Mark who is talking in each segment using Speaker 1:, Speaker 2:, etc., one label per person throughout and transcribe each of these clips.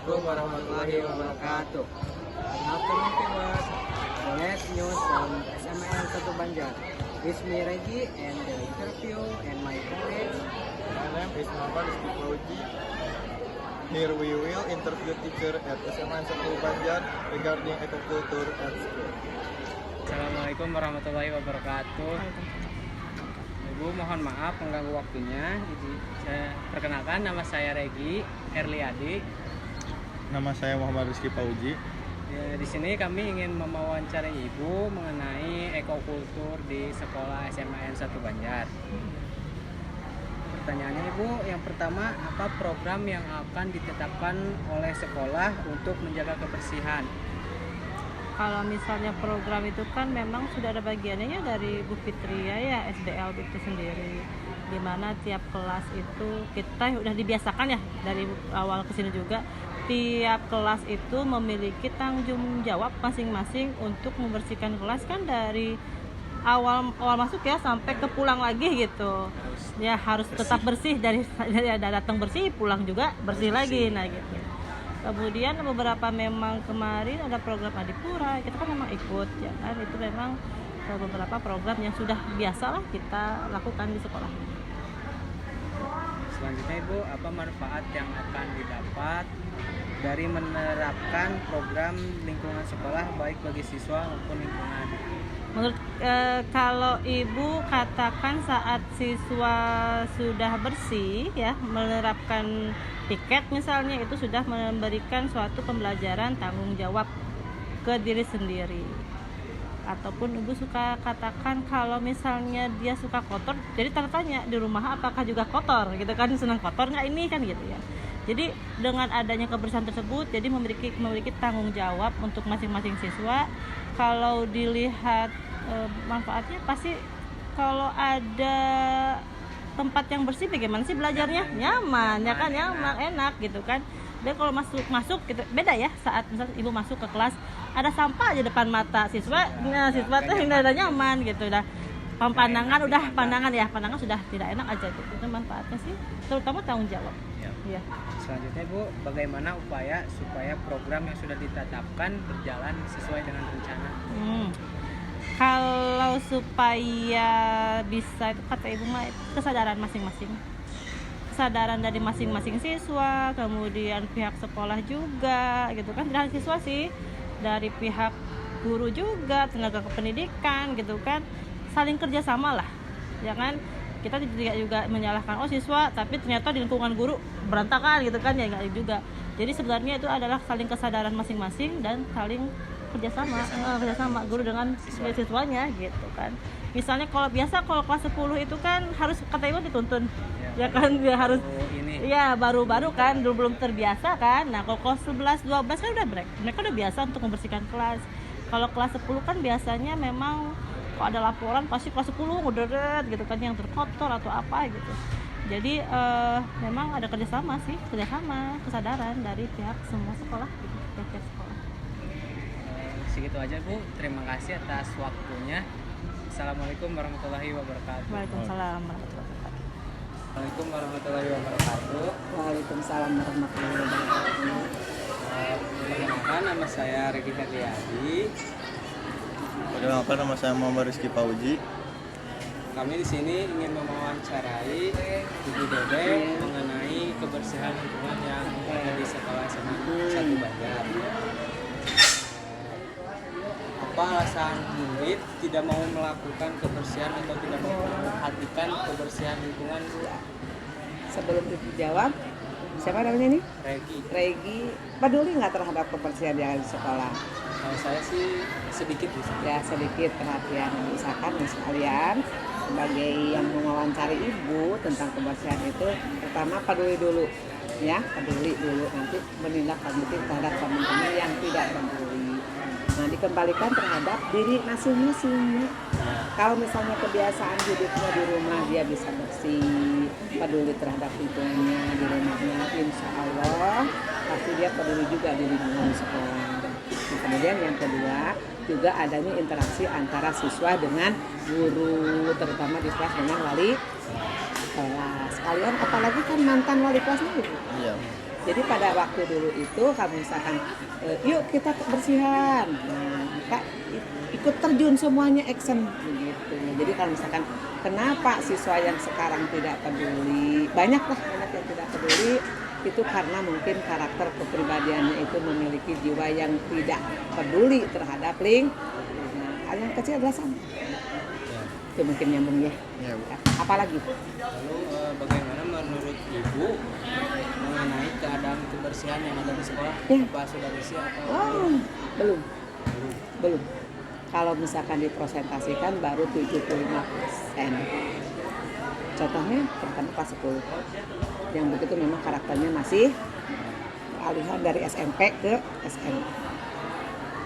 Speaker 1: Assalamualaikum warahmatullahi wabarakatuh. Good afternoon viewers. The latest news from SMAN 1 Banjar. It's me Regi and the interview and my colleagues.
Speaker 2: My name is Muhammad Rizky Fauji. Here we will interview teacher at SMAN 1 Banjar regarding aquaculture at school.
Speaker 3: Assalamualaikum warahmatullahi wabarakatuh. Ibu mohon maaf mengganggu waktunya. Saya perkenalkan, nama saya Regi Erliadi.
Speaker 2: Nama saya Muhammad Rizky Fauji.
Speaker 3: Ya, di sini kami ingin mewawancarai Ibu mengenai ekokultur di sekolah SMAN 1 Banjar. Pertanyaannya Ibu, yang pertama, apa program yang akan ditetapkan oleh sekolah untuk menjaga kebersihan?
Speaker 4: Kalau misalnya program itu kan memang sudah ada bagiannya ya dari Bu Fitria ya, SDL itu sendiri, dimana tiap kelas itu kita udah dibiasakan ya dari awal kesini juga, tiap kelas itu memiliki tanggung jawab masing-masing untuk membersihkan kelas kan dari awal masuk ya sampai ke pulang lagi gitu. Ya harus tetap bersih dari datang bersih, pulang juga bersih lagi, nah gitu. Kemudian beberapa memang kemarin ada program Adipura, kita kan memang ikut ya kan, itu memang beberapa program yang sudah biasa lah kita lakukan di sekolah.
Speaker 3: Selanjutnya Ibu, apa manfaat yang akan didapat dari menerapkan program lingkungan sekolah baik bagi siswa maupun lingkungan?
Speaker 4: Menurut kalau Ibu katakan saat siswa sudah bersih ya, menerapkan tiket misalnya, itu sudah memberikan suatu pembelajaran tanggung jawab ke diri sendiri. Ataupun Ibu suka katakan kalau misalnya dia suka kotor, jadi tanya di rumah apakah juga kotor gitu kan, senang kotor nggak ini kan gitu ya. Jadi dengan adanya kebersihan tersebut, jadi memiliki tanggung jawab untuk masing-masing siswa. Kalau dilihat manfaatnya pasti kalau ada tempat yang bersih bagaimana sih belajarnya? Nyaman ya kan, nyaman, enak gitu kan. Dan kalau masuk gitu beda ya, saat misalnya Ibu masuk ke kelas ada sampah aja depan mata siswa, nah siswa tuh tidak ada nyaman gitu, udah pandangan sudah tidak enak aja gitu. Itu manfaatnya sih, terutama tanggung jawab. Ya.
Speaker 3: Selanjutnya Ibu, bagaimana upaya supaya program yang sudah ditetapkan berjalan sesuai dengan rencana?
Speaker 4: Kalau supaya bisa, itu kata Ibu mah kesadaran masing-masing, kesadaran dari masing-masing siswa, kemudian pihak sekolah juga gitu kan, tidak hanya siswa sih, dari pihak guru juga, tenaga kependidikan gitu kan, saling kerjasama lah, jangan kita tidak juga menyalahkan siswa tapi ternyata di lingkungan guru berantakan gitu kan, ya enggak juga. Jadi sebenarnya itu adalah saling kesadaran masing-masing dan saling kerjasama guru dengan siswanya gitu kan. Misalnya kalau kelas 10 itu kan harus kata Ibu dituntun ya kan, dia harus ya baru-baru kan, belum terbiasa kan. Nah kalau kelas 11 12 kan udah mereka udah biasa untuk membersihkan kelas. Kalau kelas 10 kan biasanya memang kalau ada laporan pasti kelas 10 nguderet gitu kan, yang terkotor atau apa gitu. Jadi memang ada kerjasama, kesadaran dari pihak semua sekolah gitu, pihak sekolah.
Speaker 3: Segitu aja Bu, terima kasih atas waktunya. Assalamualaikum warahmatullahi wabarakatuh.
Speaker 4: Waalaikumsalam warahmatullahi wabarakatuh.
Speaker 3: Assalamualaikum warahmatullahi wabarakatuh.
Speaker 1: Waalaikumsalam warahmatullahi wabarakatuh.
Speaker 3: Perkenalkan, nama saya Regi Herliadi.
Speaker 2: Perkenalkan, nama saya Muhammad Rizky Fauji.
Speaker 3: Kami di sini ingin mewawancarai Ibu Dede mengenai kebersihan lingkungan yang ada di sekolah SMA 1 Banjar. Apa alasan murid tidak mau melakukan kebersihan atau tidak mau memperhatikan kebersihan lingkungan?
Speaker 1: Sebelum dijawab, siapa namanya nih?
Speaker 3: Regi.
Speaker 1: Peduli nggak terhadap kebersihan yang ada di sekolah?
Speaker 3: Kalau saya sih sedikit bisa.
Speaker 1: Ya sedikit perhatian. Misalkan sekalian sebagai yang mewawancari Ibu tentang kebersihan itu, pertama peduli dulu ya, peduli dulu, nanti menindaklanjuti terhadap teman-teman yang tidak peduli. Nah dikembalikan terhadap diri masing-masing. Kalau misalnya kebiasaan hidupnya di rumah dia bisa bersih, peduli terhadap lingkungannya di rumahnya, insya Allah pasti dia peduli juga di lingkungan sekolah. Nah, kemudian yang kedua juga adanya interaksi antara siswa dengan guru, terutama di kelas dengan wali kelas. Kalian apalagi kan mantan wali kelasnya gitu.
Speaker 2: Iya.
Speaker 1: Jadi pada waktu dulu itu kalau misalkan yuk kita kebersihan, nah, kita ikut terjun semuanya action begitu. Jadi kalau misalkan kenapa siswa yang sekarang tidak peduli, banyak yang tidak peduli, itu karena mungkin karakter kepribadiannya itu memiliki jiwa yang tidak peduli terhadap lingkungan. Hal yang kecil adalah sama. Itu mungkin nyambung ya.
Speaker 2: Ya, Bu.
Speaker 1: Apalagi?
Speaker 3: Lalu bagaimana menurut Ibu mengenai keadaan kebersihan yang ada di sekolah?
Speaker 1: Ya.
Speaker 3: Apa sudah bersih atau
Speaker 1: Oh, belum. Kalau misalkan dipresentasikan baru 75%. Contohnya pertama kelas 10. Yang begitu memang karakternya masih alihan dari SMP ke SMA.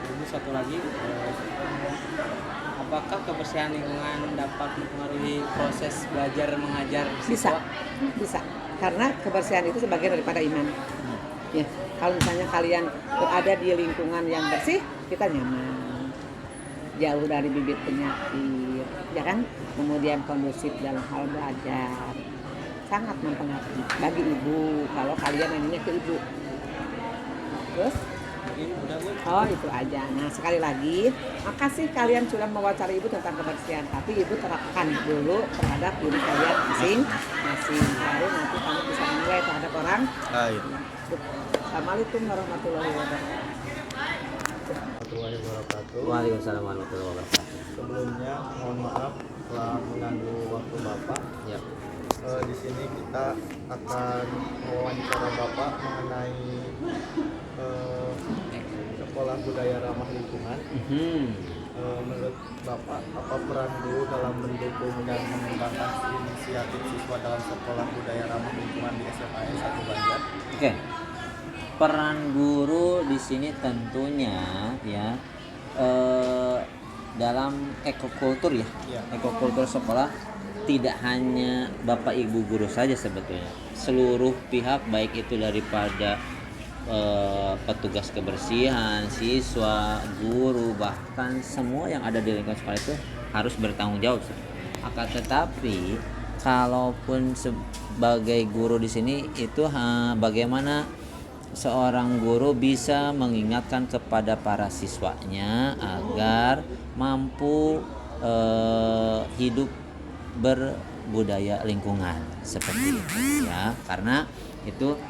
Speaker 3: Ibu satu lagi, apakah kebersihan lingkungan dapat mempengaruhi proses belajar mengajar siswa?
Speaker 1: Bisa. Karena kebersihan itu sebagian daripada iman. Ya, kalau misalnya kalian berada di lingkungan yang bersih, kita nyaman. Jauh dari bibit penyakit, ya kan? Kemudian kondusif dalam hal belajar. Sangat mempengaruhi bagi ibu kalau kalian nanya ke ibu. Terus?
Speaker 3: Mungkin udah Bu.
Speaker 1: Oh itu aja. Nah sekali lagi, makasih kalian sudah mewawancara ibu tentang kebersihan. Tapi ibu terapkan dulu terhadap diri kalian masing-masing. Baru nanti kamu bisa menilai terhadap orang.
Speaker 2: Baik.
Speaker 1: Assalamualaikum warahmatullahi wabarakatuh.
Speaker 2: Warahmatullahi wabarakatuh.
Speaker 5: Waalaikumsalam warahmatullahi wabarakatuh.
Speaker 2: Sebelumnya mohon maaf telah mengganggu waktu Bapak.
Speaker 5: Ya.
Speaker 2: Di sini kita akan mewawancara Bapak mengenai sekolah budaya ramah lingkungan. Menurut Bapak, apa peran guru dalam mendukung dan mengembangkan inisiatif siswa dalam sekolah budaya ramah lingkungan di SMA 1 Banjar?
Speaker 5: Oke. Peran guru di sini tentunya ya dalam ekokultur ya.
Speaker 2: Ya.
Speaker 5: Ekokultur sekolah tidak hanya Bapak Ibu guru saja sebetulnya. Seluruh pihak baik itu daripada petugas kebersihan, siswa, guru, bahkan semua yang ada di lingkungan sekolah itu harus bertanggung jawab. Akan tetapi kalaupun sebagai guru di sini itu bagaimana seorang guru bisa mengingatkan kepada para siswanya agar mampu hidup berbudaya lingkungan seperti itu ya, karena itu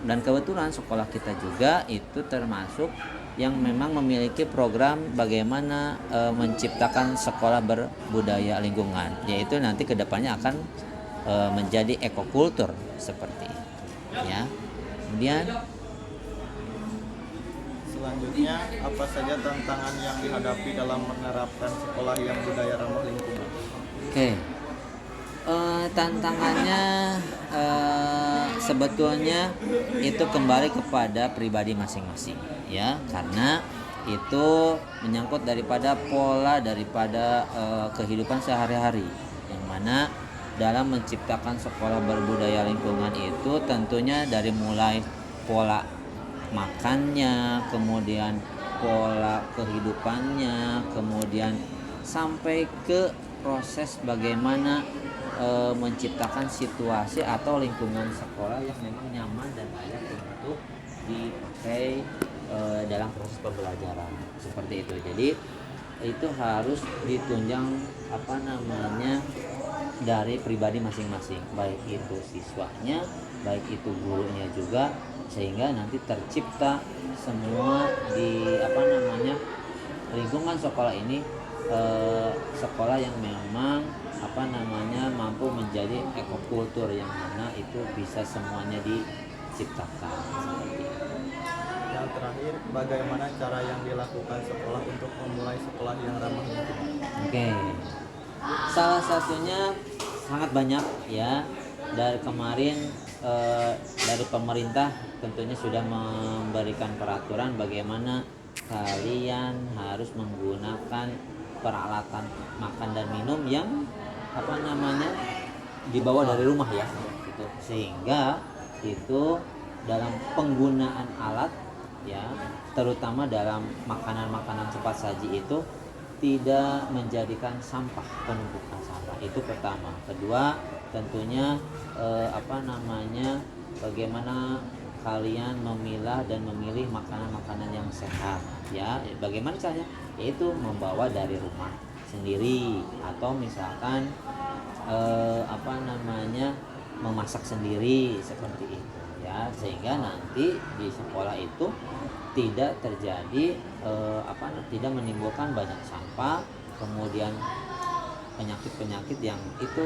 Speaker 5: dan kebetulan sekolah kita juga itu termasuk yang memang memiliki program bagaimana menciptakan sekolah berbudaya lingkungan, yaitu nanti kedepannya akan menjadi ekokultur seperti itu ya. Kemudian
Speaker 2: Selanjutnya, apa saja tantangan yang dihadapi dalam menerapkan sekolah yang budaya ramah lingkungan?
Speaker 5: oke. Tantangannya sebetulnya itu kembali kepada pribadi masing-masing ya, karena itu menyangkut daripada pola daripada kehidupan sehari-hari, yang mana dalam menciptakan sekolah berbudaya lingkungan itu tentunya dari mulai pola makannya, kemudian pola kehidupannya, kemudian sampai ke proses bagaimana menciptakan situasi atau lingkungan sekolah yang memang nyaman dan layak untuk dipakai dalam proses pembelajaran seperti itu. Jadi itu harus ditunjang dari pribadi masing-masing, baik itu siswanya, baik itu gurunya juga, sehingga nanti tercipta semua di lingkungan sekolah ini sekolah yang memang mampu menjadi ekokultur yang mana itu bisa semuanya diciptakan seperti itu.
Speaker 2: Yang terakhir, bagaimana cara yang dilakukan sekolah untuk memulai sekolah yang ramah lingkungan?
Speaker 5: Oke. Salah satunya sangat banyak ya. Dari kemarin dari pemerintah tentunya sudah memberikan peraturan bagaimana kalian harus menggunakan peralatan makan dan minum yang dibawa dari rumah ya, gitu. Sehingga itu dalam penggunaan alat ya, terutama dalam makanan-makanan cepat saji itu tidak menjadikan sampah, penumpukan sampah. Itu pertama. Kedua, tentunya bagaimana kalian memilah dan memilih makanan-makanan yang sehat ya. Bagaimana caranya? Yaitu membawa dari rumah sendiri atau misalkan memasak sendiri seperti itu ya, sehingga nanti di sekolah itu tidak terjadi tidak menimbulkan banyak sampah, kemudian penyakit-penyakit yang itu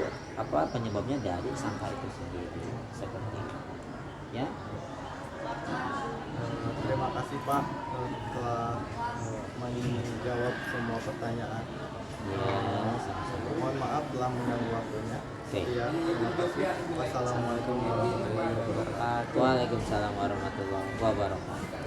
Speaker 5: penyebabnya dari sampah itu sendiri seperti itu ya.
Speaker 2: Terima kasih Pak telah menjawab semua pertanyaan.
Speaker 5: Ya, sama-sama.
Speaker 2: Mohon maaf telah mengganggu waktunya.
Speaker 5: Oke.
Speaker 2: Ya, terima kasih. Wassalamualaikum warahmatullahi wabarakatuh.
Speaker 5: Waalaikumsalam warahmatullahi wabarakatuh.